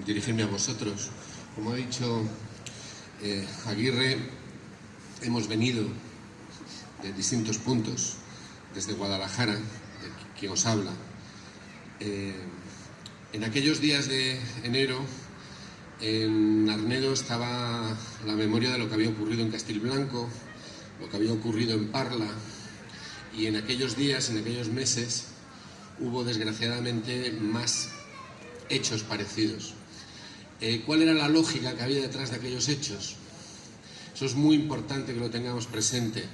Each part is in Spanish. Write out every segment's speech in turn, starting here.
dirigirme a vosotros. Como ha dicho Aguirre, hemos venido de distintos puntos, desde Guadalajara, de quien os habla. En aquellos días de enero, en Arnedo estaba la memoria de lo que había ocurrido en Castilblanco, lo que había ocurrido en Parla, y en aquellos días, en aquellos meses, hubo desgraciadamente más hechos parecidos. ¿Cuál era la lógica que había detrás de aquellos hechos? Eso es muy importante que lo tengamos presente,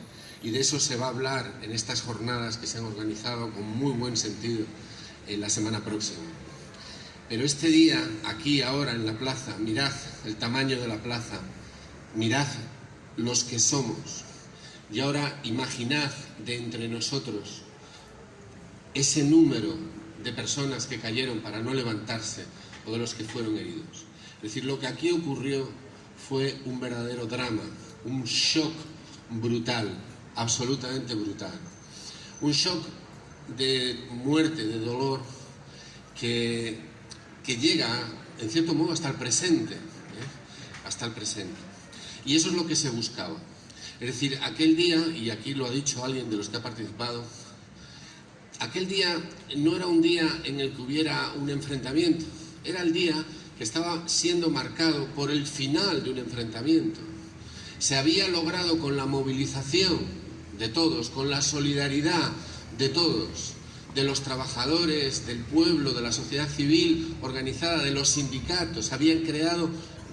y de eso se va a hablar en estas jornadas que se han organizado con muy buen sentido en la semana próxima. Pero este día, aquí, ahora, en la plaza, mirad el tamaño de la plaza, mirad los que somos, y ahora imaginad de entre nosotros ese número de personas que cayeron para no levantarse o de los que fueron heridos. Es decir, lo que aquí ocurrió fue un verdadero drama, un shock brutal, absolutamente brutal. Un shock de muerte, de dolor, que llega, en cierto modo, hasta el presente, hasta el presente. Y eso es lo que se buscaba. Es decir, aquel día, y aquí lo ha dicho alguien de los que ha participado, aquel día no era un día en el que hubiera un enfrentamiento, era el día que estaba siendo marcado por el final de un enfrentamiento. Se había logrado con la movilización de todos, con la solidaridad de todos, de los trabajadores, del pueblo, de la sociedad civil organizada, de los sindicatos. Se habían creado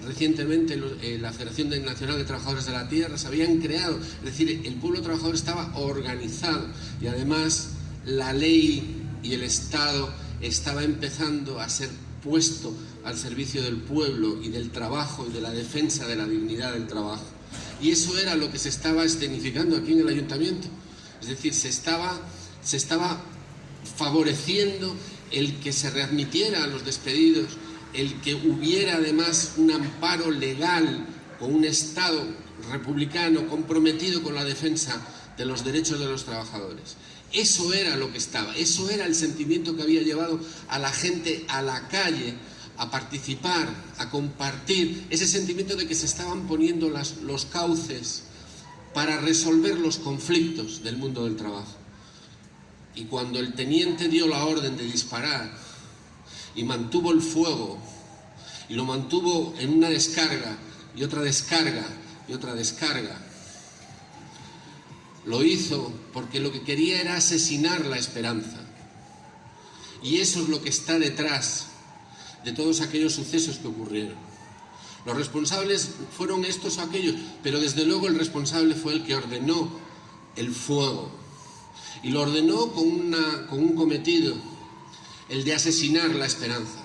recientemente la Federación Nacional de Trabajadores de la Tierra, se habían creado, es decir, el pueblo trabajador estaba organizado, y además la ley y el Estado estaba empezando a ser puesto al servicio del pueblo y del trabajo y de la defensa de la dignidad del trabajo. Y eso era lo que se estaba escenificando aquí en el ayuntamiento. Es decir, se estaba favoreciendo el que se readmitiera a los despedidos, el que hubiera además un amparo legal con un Estado republicano comprometido con la defensa de los derechos de los trabajadores. Eso era lo que estaba, eso era el sentimiento que había llevado a la gente a la calle, a participar, a compartir, ese sentimiento de que se estaban poniendo los cauces para resolver los conflictos del mundo del trabajo. Y cuando el teniente dio la orden de disparar y mantuvo el fuego, y lo mantuvo en una descarga y otra descarga y otra descarga, lo hizo porque lo que quería era asesinar la esperanza. Y eso es lo que está detrás de todos aquellos sucesos que ocurrieron. Los responsables fueron estos o aquellos, pero desde luego el responsable fue el que ordenó el fuego. Y lo ordenó con un cometido, el de asesinar la esperanza.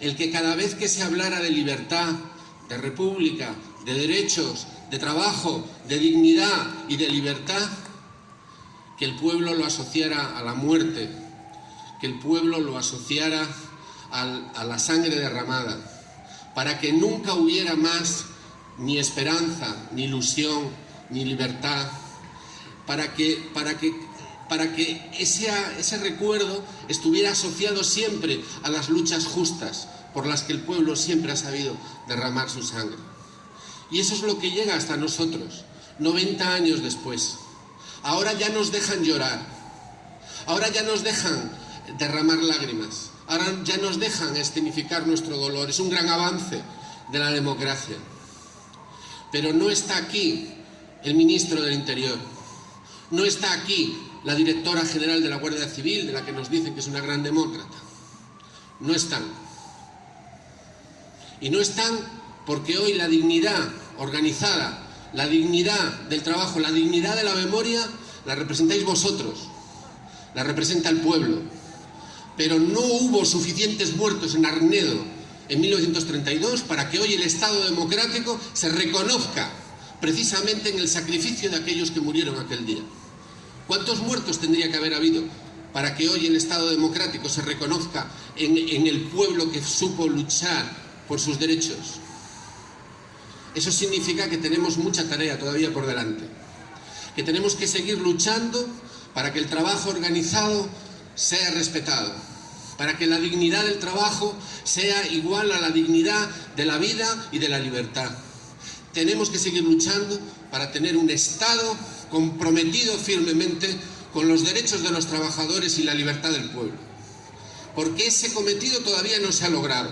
El que cada vez que se hablara de libertad, de república, de derechos, de trabajo, de dignidad y de libertad, que el pueblo lo asociara a la muerte, que el pueblo lo asociara a la sangre derramada, para que nunca hubiera más ni esperanza, ni ilusión, ni libertad, para que ese recuerdo estuviera asociado siempre a las luchas justas por las que el pueblo siempre ha sabido derramar su sangre. Y eso es lo que llega hasta nosotros, 90 años después. Ahora ya nos dejan llorar, ahora ya nos dejan derramar lágrimas, ahora ya nos dejan escenificar nuestro dolor. Es un gran avance de la democracia. Pero no está aquí el ministro del Interior, no está aquí la directora general de la Guardia Civil, de la que nos dicen que es una gran demócrata. No están. Y no están porque hoy la dignidad organizada, la dignidad del trabajo, la dignidad de la memoria, la representáis vosotros, la representa el pueblo. Pero no hubo suficientes muertos en Arnedo en 1932 para que hoy el Estado democrático se reconozca precisamente en el sacrificio de aquellos que murieron aquel día. ¿Cuántos muertos tendría que haber habido para que hoy el Estado democrático se reconozca en el pueblo que supo luchar por sus derechos? Eso significa que tenemos mucha tarea todavía por delante, que tenemos que seguir luchando para que el trabajo organizado sea respetado, para que la dignidad del trabajo sea igual a la dignidad de la vida y de la libertad. Tenemos que seguir luchando para tener un Estado comprometido firmemente con los derechos de los trabajadores y la libertad del pueblo. Porque ese cometido todavía no se ha logrado.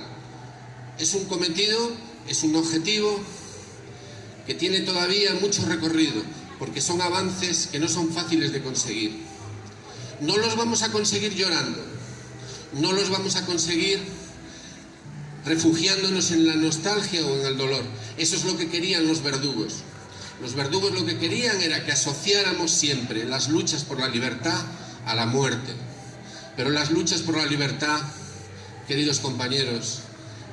Es un cometido, es un objetivo que tiene todavía mucho recorrido, porque son avances que no son fáciles de conseguir. No los vamos a conseguir llorando, no los vamos a conseguir refugiándonos en la nostalgia o en el dolor. Eso es lo que querían los verdugos. Los verdugos lo que querían era que asociáramos siempre las luchas por la libertad a la muerte. Pero las luchas por la libertad, queridos compañeros,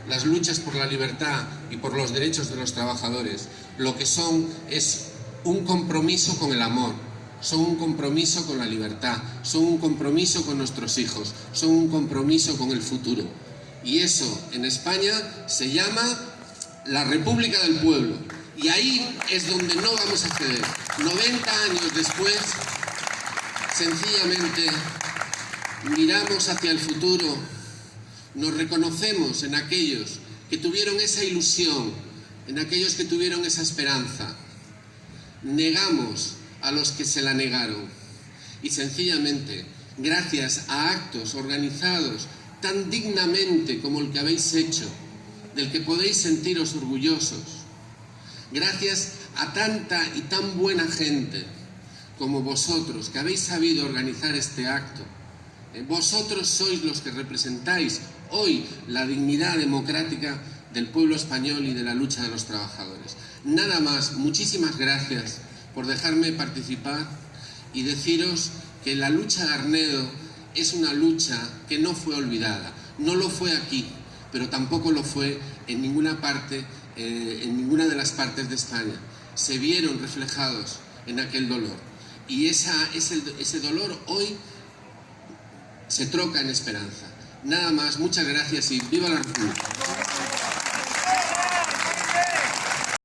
las luchas por la libertad y por los derechos de los trabajadores, lo que son es un compromiso con el amor, son un compromiso con la libertad, son un compromiso con nuestros hijos, son un compromiso con el futuro. Y eso en España se llama la República del Pueblo. Y ahí es donde no vamos a ceder. 90 años después, sencillamente miramos hacia el futuro, nos reconocemos en aquellos que tuvieron esa ilusión, en aquellos que tuvieron esa esperanza. Negamos a los que se la negaron. Y sencillamente, gracias a actos organizados tan dignamente como el que habéis hecho, del que podéis sentiros orgullosos, gracias a tanta y tan buena gente como vosotros, que habéis sabido organizar este acto, vosotros sois los que representáis hoy la dignidad democrática del pueblo español y de la lucha de los trabajadores. Nada más, muchísimas gracias por dejarme participar y deciros que la lucha de Arnedo es una lucha que no fue olvidada. No lo fue aquí, pero tampoco lo fue en ninguna parte, en ninguna de las partes de España. Se vieron reflejados en aquel dolor. Y ese dolor hoy se troca en esperanza. Nada más, muchas gracias y ¡viva la República!